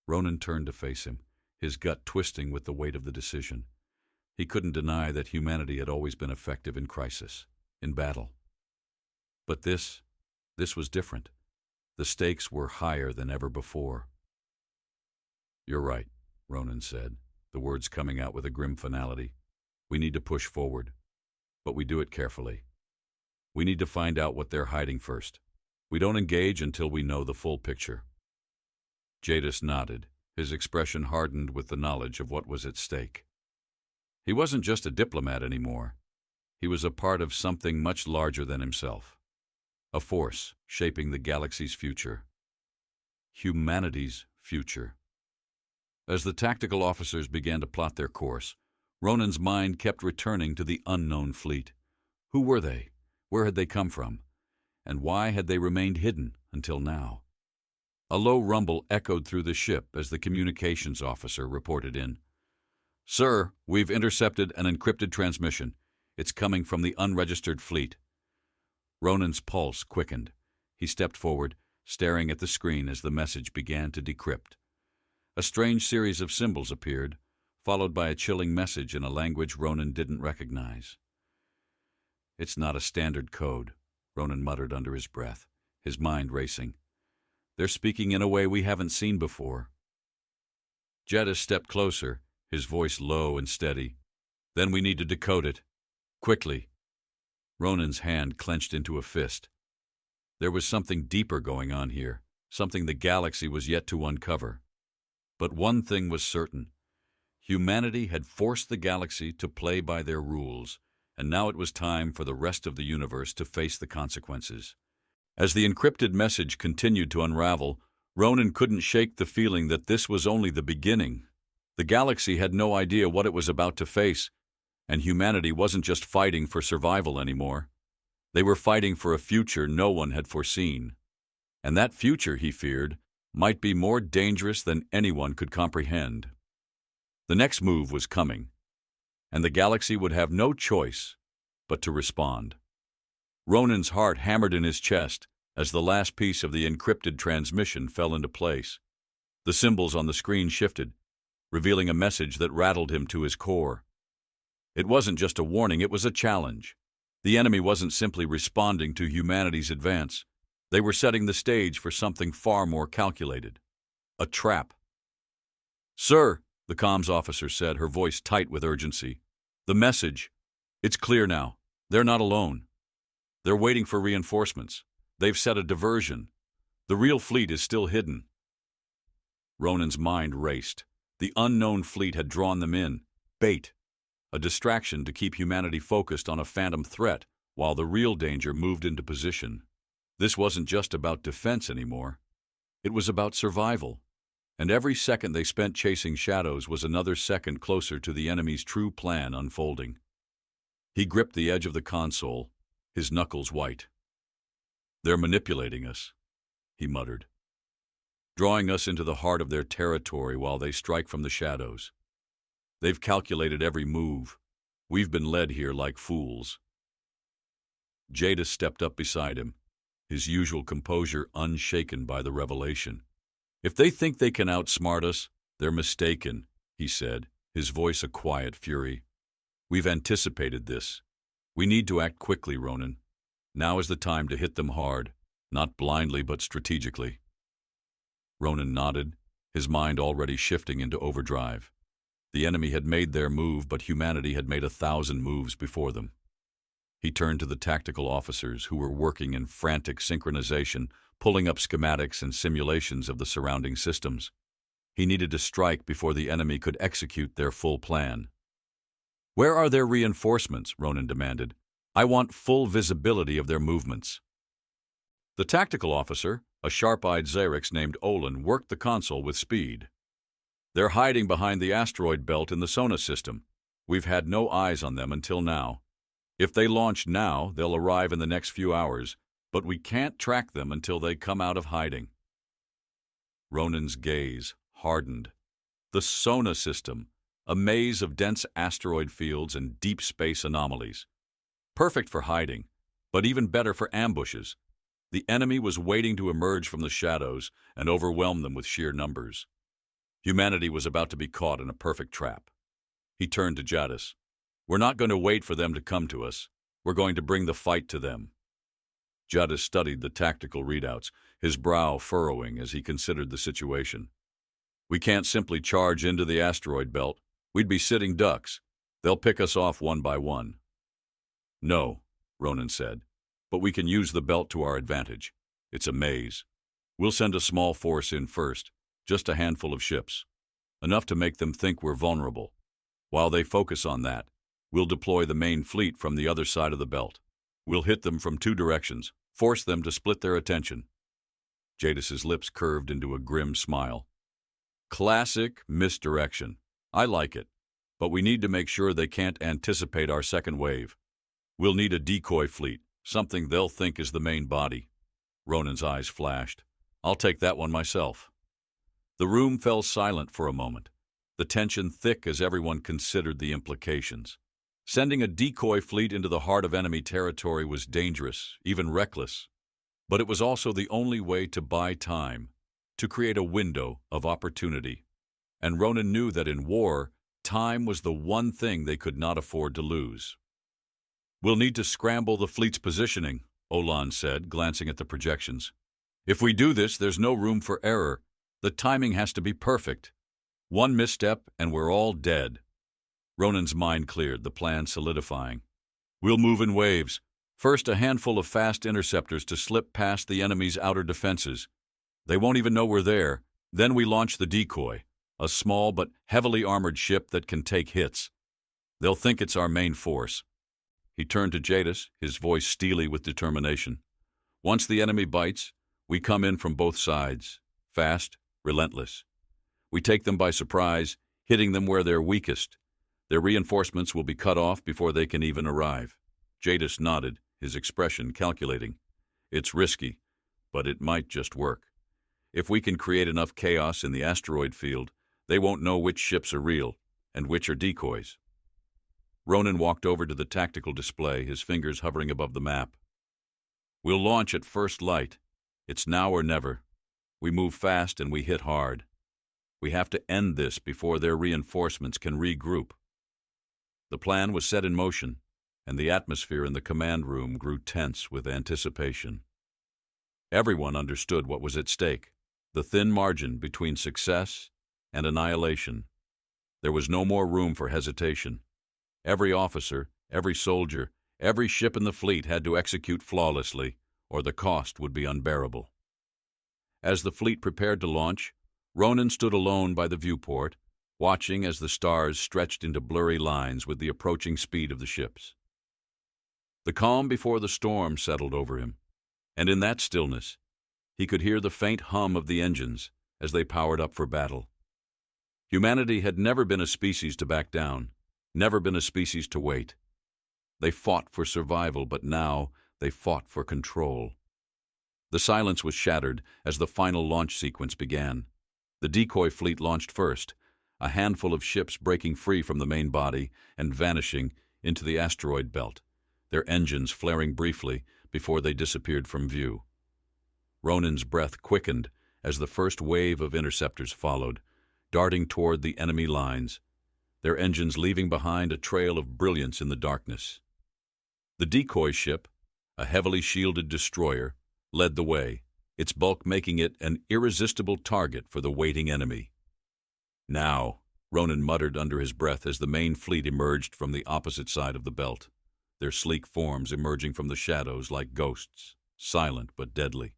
Ronan turned to face him, his gut twisting with the weight of the decision. He couldn't deny that humanity had always been effective in crisis, in battle. But this was different. The stakes were higher than ever before. "You're right," Ronan said, the words coming out with a grim finality. "We need to push forward, but we do it carefully. We need to find out what they're hiding first. We don't engage until we know the full picture." Jadis nodded, his expression hardened with the knowledge of what was at stake. He wasn't just a diplomat anymore. He was a part of something much larger than himself. A force shaping the galaxy's future. Humanity's future. As the tactical officers began to plot their course, Ronan's mind kept returning to the unknown fleet. Who were they? Where had they come from? And why had they remained hidden until now? A low rumble echoed through the ship as the communications officer reported in. "Sir, we've intercepted an encrypted transmission. It's coming from the unregistered fleet." Ronan's pulse quickened. He stepped forward, staring at the screen as the message began to decrypt. A strange series of symbols appeared, followed by a chilling message in a language Ronan didn't recognize. "It's not a standard code," Ronan muttered under his breath, his mind racing. "They're speaking in a way we haven't seen before." Jadis stepped closer, his voice low and steady. "Then we need to decode it. Quickly." Ronan's hand clenched into a fist. There was something deeper going on here, something the galaxy was yet to uncover. But one thing was certain. Humanity had forced the galaxy to play by their rules, and now it was time for the rest of the universe to face the consequences. As the encrypted message continued to unravel, Ronan couldn't shake the feeling that this was only the beginning. The galaxy had no idea what it was about to face, and humanity wasn't just fighting for survival anymore. They were fighting for a future no one had foreseen. And that future, he feared, might be more dangerous than anyone could comprehend. The next move was coming, and the galaxy would have no choice but to respond. Ronan's heart hammered in his chest as the last piece of the encrypted transmission fell into place. The symbols on the screen shifted, revealing a message that rattled him to his core. It wasn't just a warning, it was a challenge. The enemy wasn't simply responding to humanity's advance. They were setting the stage for something far more calculated. A trap. "Sir," the comms officer said, her voice tight with urgency. "The message. It's clear now. They're not alone. They're waiting for reinforcements. They've set a diversion. The real fleet is still hidden." Ronan's mind raced. The unknown fleet had drawn them in. Bait. A distraction to keep humanity focused on a phantom threat while the real danger moved into position. This wasn't just about defense anymore. It was about survival. And every second they spent chasing shadows was another second closer to the enemy's true plan unfolding. He gripped the edge of the console, his knuckles white. "They're manipulating us," he muttered, "drawing us into the heart of their territory while they strike from the shadows. They've calculated every move. We've been led here like fools." Jadis stepped up beside him, his usual composure unshaken by the revelation. "If they think they can outsmart us, they're mistaken," he said, his voice a quiet fury. "We've anticipated this. We need to act quickly, Ronan. Now is the time to hit them hard, not blindly but strategically." Ronan nodded, his mind already shifting into overdrive. The enemy had made their move, but humanity had made 1,000 moves before them. He turned to the tactical officers who were working in frantic synchronization, pulling up schematics and simulations of the surrounding systems. He needed to strike before the enemy could execute their full plan. "Where are their reinforcements?" Ronan demanded. "I want full visibility of their movements." The tactical officer, a sharp-eyed Xerix named Olin, worked the console with speed. "They're hiding behind the asteroid belt in the Sona system. We've had no eyes on them until now. If they launch now, they'll arrive in the next few hours, but we can't track them until they come out of hiding." Ronan's gaze hardened. The Sona system, a maze of dense asteroid fields and deep space anomalies. Perfect for hiding, but even better for ambushes. The enemy was waiting to emerge from the shadows and overwhelm them with sheer numbers. Humanity was about to be caught in a perfect trap. He turned to Jadis. "We're not going to wait for them to come to us. We're going to bring the fight to them." Jadis studied the tactical readouts, his brow furrowing as he considered the situation. "We can't simply charge into the asteroid belt. We'd be sitting ducks. They'll pick us off one by one." "No," Ronan said, "but we can use the belt to our advantage. It's a maze. We'll send a small force in first, just a handful of ships, enough to make them think we're vulnerable. While they focus on that, we'll deploy the main fleet from the other side of the belt. We'll hit them from 2 directions, force them to split their attention." Jadis's lips curved into a grim smile. "Classic misdirection. I like it, but we need to make sure they can't anticipate our second wave. We'll need a decoy fleet, something they'll think is the main body." Ronan's eyes flashed. "I'll take that one myself." The room fell silent for a moment, the tension thick as everyone considered the implications. Sending a decoy fleet into the heart of enemy territory was dangerous, even reckless. But it was also the only way to buy time, to create a window of opportunity. And Ronan knew that in war, time was the one thing they could not afford to lose. "We'll need to scramble the fleet's positioning," Olan said, glancing at the projections. "If we do this, there's no room for error. The timing has to be perfect. One misstep and we're all dead." Ronan's mind cleared, the plan solidifying. "We'll move in waves. First, a handful of fast interceptors to slip past the enemy's outer defenses. They won't even know we're there. Then we launch the decoy, a small but heavily armored ship that can take hits. They'll think it's our main force." He turned to Jadis, his voice steely with determination. "Once the enemy bites, we come in from both sides. Fast, relentless. We take them by surprise, hitting them where they're weakest. Their reinforcements will be cut off before they can even arrive." Jadis nodded, his expression calculating. "It's risky, but it might just work. If we can create enough chaos in the asteroid field, they won't know which ships are real and which are decoys. Ronan walked over to the tactical display, his fingers hovering above the map. We'll launch at first light. It's now or never. We move fast and we hit hard. We have to end this before their reinforcements can regroup. The plan was set in motion, and the atmosphere in the command room grew tense with anticipation. Everyone understood what was at stake, the thin margin between success and annihilation. There was no more room for hesitation. Every officer, every soldier, every ship in the fleet had to execute flawlessly, or the cost would be unbearable. As the fleet prepared to launch, Ronan stood alone by the viewport, watching as the stars stretched into blurry lines with the approaching speed of the ships. The calm before the storm settled over him, and in that stillness, he could hear the faint hum of the engines as they powered up for battle. Humanity had never been a species to back down, never been a species to wait. They fought for survival, but now they fought for control. The silence was shattered as the final launch sequence began. The decoy fleet launched first, a handful of ships breaking free from the main body and vanishing into the asteroid belt, their engines flaring briefly before they disappeared from view. Ronan's breath quickened as the first wave of interceptors followed, darting toward the enemy lines, their engines leaving behind a trail of brilliance in the darkness. The decoy ship, a heavily shielded destroyer, led the way, its bulk making it an irresistible target for the waiting enemy. Now, Ronan muttered under his breath as the main fleet emerged from the opposite side of the belt, their sleek forms emerging from the shadows like ghosts, silent but deadly.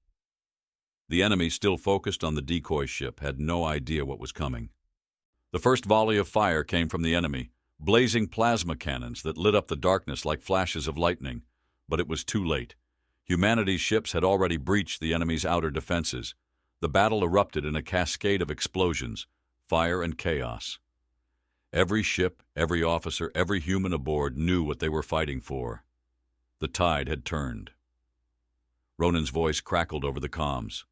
The enemy, still focused on the decoy ship, had no idea what was coming. The first volley of fire came from the enemy, blazing plasma cannons that lit up the darkness like flashes of lightning, but it was too late. Humanity's ships had already breached the enemy's outer defenses. The battle erupted in a cascade of explosions, fire and chaos. Every ship, every officer, every human aboard knew what they were fighting for. The tide had turned. Ronan's voice crackled over the comms.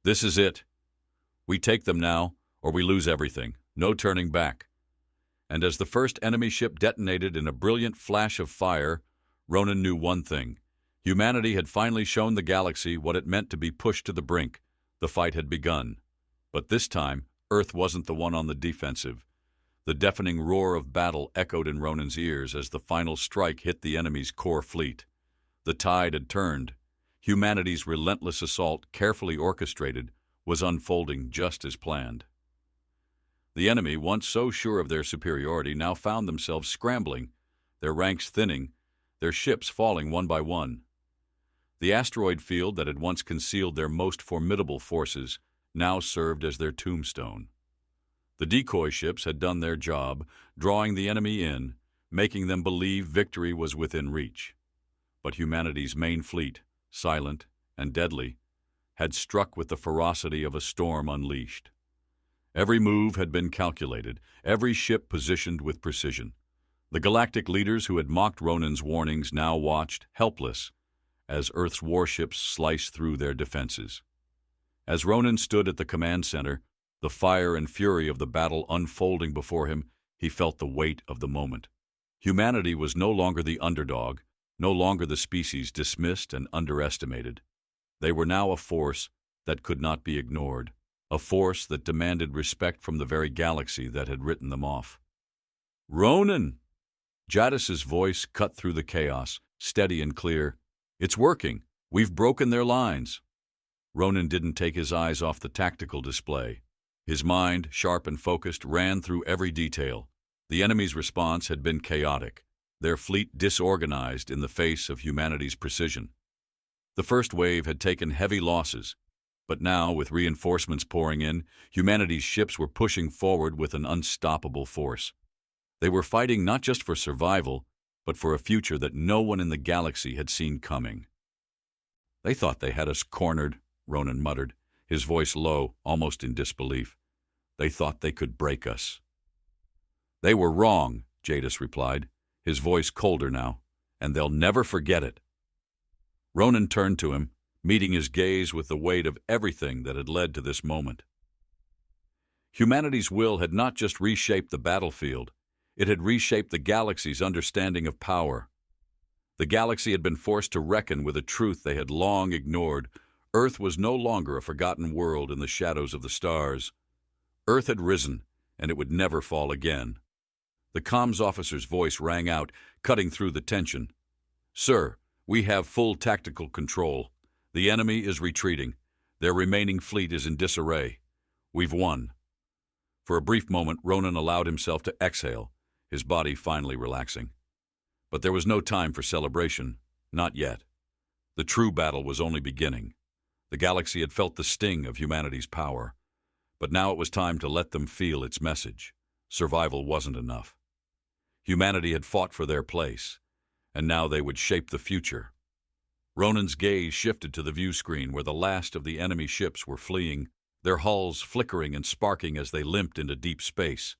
"This is it. We take them now, or we lose everything. No turning back." And as the first enemy ship detonated in a brilliant flash of fire, Ronan knew one thing. Humanity had finally shown the galaxy what it meant to be pushed to the brink. The fight had begun. But this time, Earth wasn't the one on the defensive. The deafening roar of battle echoed in Ronan's ears as the final strike hit the enemy's core fleet. The tide had turned. Humanity's relentless assault, carefully orchestrated, was unfolding just as planned. The enemy, once so sure of their superiority, now found themselves scrambling, their ranks thinning, their ships falling one by one. The asteroid field that had once concealed their most formidable forces now served as their tombstone. The decoy ships had done their job, drawing the enemy in, making them believe victory was within reach. But humanity's main fleet, silent and deadly, had struck with the ferocity of a storm unleashed. Every move had been calculated, every ship positioned with precision. The galactic leaders who had mocked Ronan's warnings now watched, helpless, as Earth's warships sliced through their defenses. As Ronan stood at the command center, the fire and fury of the battle unfolding before him, he felt the weight of the moment. Humanity was no longer the underdog, no longer the species dismissed and underestimated. They were now a force that could not be ignored, a force that demanded respect from the very galaxy that had written them off. "Ronan!" Jadis's voice cut through the chaos, steady and clear. "It's working. We've broken their lines." Ronan didn't take his eyes off the tactical display. His mind, sharp and focused, ran through every detail. The enemy's response had been chaotic, their fleet disorganized in the face of humanity's precision. The first wave had taken heavy losses, but now, with reinforcements pouring in, humanity's ships were pushing forward with an unstoppable force. They were fighting not just for survival, but for a future that no one in the galaxy had seen coming. "They thought they had us cornered," Ronan muttered, his voice low, almost in disbelief. "They thought they could break us." "They were wrong," Jadis replied, his voice colder now, "and they'll never forget it." Ronan turned to him, meeting his gaze with the weight of everything that had led to this moment. Humanity's will had not just reshaped the battlefield, it had reshaped the galaxy's understanding of power. The galaxy had been forced to reckon with a truth they had long ignored. Earth was no longer a forgotten world in the shadows of the stars. Earth had risen, and it would never fall again. The comms officer's voice rang out, cutting through the tension. "Sir, we have full tactical control. The enemy is retreating. Their remaining fleet is in disarray. We've won." For a brief moment, Ronan allowed himself to exhale, his body finally relaxing. But there was no time for celebration, not yet. The true battle was only beginning. The galaxy had felt the sting of humanity's power, but now it was time to let them feel its message. Survival wasn't enough. Humanity had fought for their place, and now they would shape the future. Ronan's gaze shifted to the view screen where the last of the enemy ships were fleeing, their hulls flickering and sparking as they limped into deep space.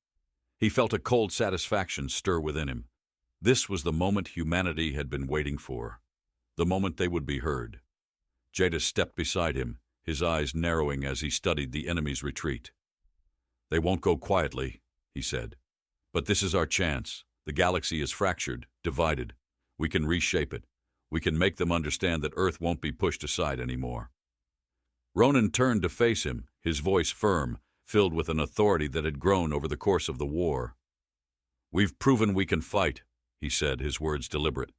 He felt a cold satisfaction stir within him. This was the moment humanity had been waiting for, the moment they would be heard. Jadis stepped beside him, his eyes narrowing as he studied the enemy's retreat. "They won't go quietly," he said. "But this is our chance. The galaxy is fractured, divided. We can reshape it. We can make them understand that Earth won't be pushed aside anymore." Ronan turned to face him, his voice firm, filled with an authority that had grown over the course of the war. "We've proven we can fight," he said, his words deliberate.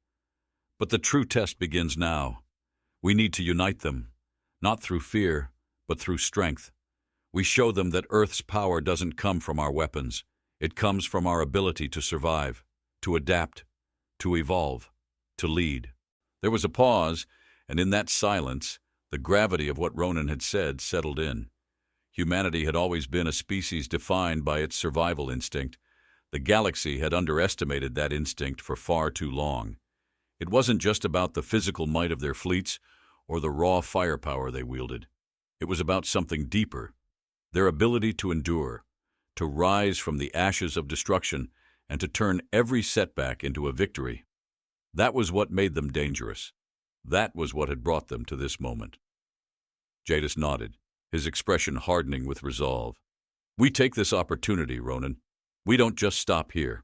"But the true test begins now. We need to unite them, not through fear, but through strength. We show them that Earth's power doesn't come from our weapons. It comes from our ability to survive, to adapt, to evolve, to lead." There was a pause, and in that silence, the gravity of what Ronan had said settled in. Humanity had always been a species defined by its survival instinct. The galaxy had underestimated that instinct for far too long. It wasn't just about the physical might of their fleets or the raw firepower they wielded. It was about something deeper, their ability to endure, to rise from the ashes of destruction, and to turn every setback into a victory. That was what made them dangerous. That was what had brought them to this moment. Jadis nodded, his expression hardening with resolve. "We take this opportunity, Ronan. We don't just stop here.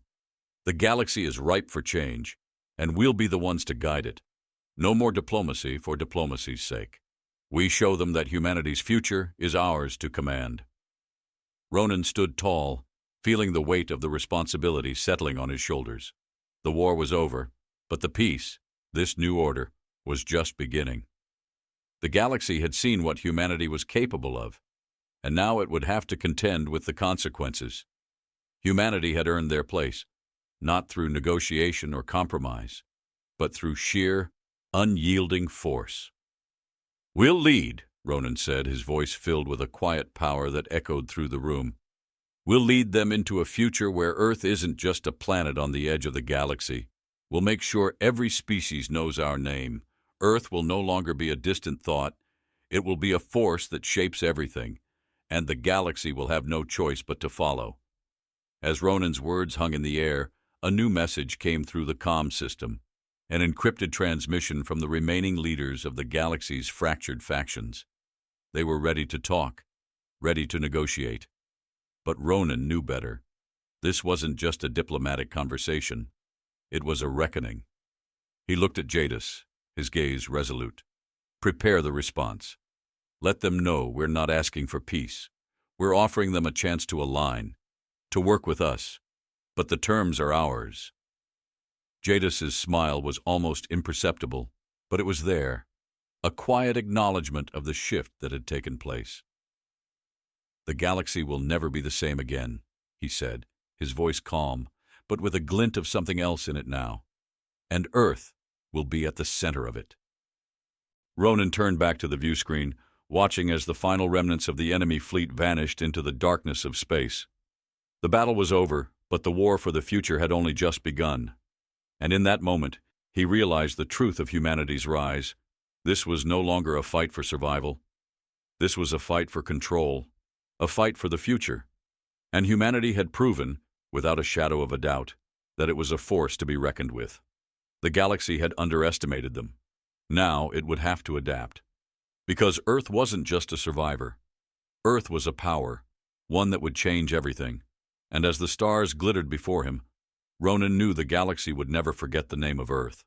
The galaxy is ripe for change, and we'll be the ones to guide it. No more diplomacy for diplomacy's sake. We show them that humanity's future is ours to command." Ronan stood tall, feeling the weight of the responsibility settling on his shoulders. The war was over, but the peace, this new order, was just beginning. The galaxy had seen what humanity was capable of, and now it would have to contend with the consequences. Humanity had earned their place, not through negotiation or compromise, but through sheer, unyielding force. "We'll lead," Ronan said, his voice filled with a quiet power that echoed through the room. "We'll lead them into a future where Earth isn't just a planet on the edge of the galaxy. We'll make sure every species knows our name. Earth will no longer be a distant thought. It will be a force that shapes everything, and the galaxy will have no choice but to follow." As Ronan's words hung in the air, a new message came through the comm system, an encrypted transmission from the remaining leaders of the galaxy's fractured factions. They were ready to talk, ready to negotiate. But Ronan knew better. This wasn't just a diplomatic conversation. It was a reckoning. He looked at Jadis, his gaze resolute. "Prepare the response. Let them know we're not asking for peace. We're offering them a chance to align, to work with us. But the terms are ours." Jadis's smile was almost imperceptible, but it was there, a quiet acknowledgement of the shift that had taken place. "The galaxy will never be the same again," he said, his voice calm, but with a glint of something else in it now. "And Earth will be at the center of it." Ronan turned back to the view screen, watching as the final remnants of the enemy fleet vanished into the darkness of space. The battle was over, but the war for the future had only just begun. And in that moment, he realized the truth of humanity's rise. This was no longer a fight for survival. This was a fight for control, a fight for the future. And humanity had proven, without a shadow of a doubt, that it was a force to be reckoned with. The galaxy had underestimated them. Now it would have to adapt. Because Earth wasn't just a survivor. Earth was a power, one that would change everything. And as the stars glittered before him, Ronan knew the galaxy would never forget the name of Earth.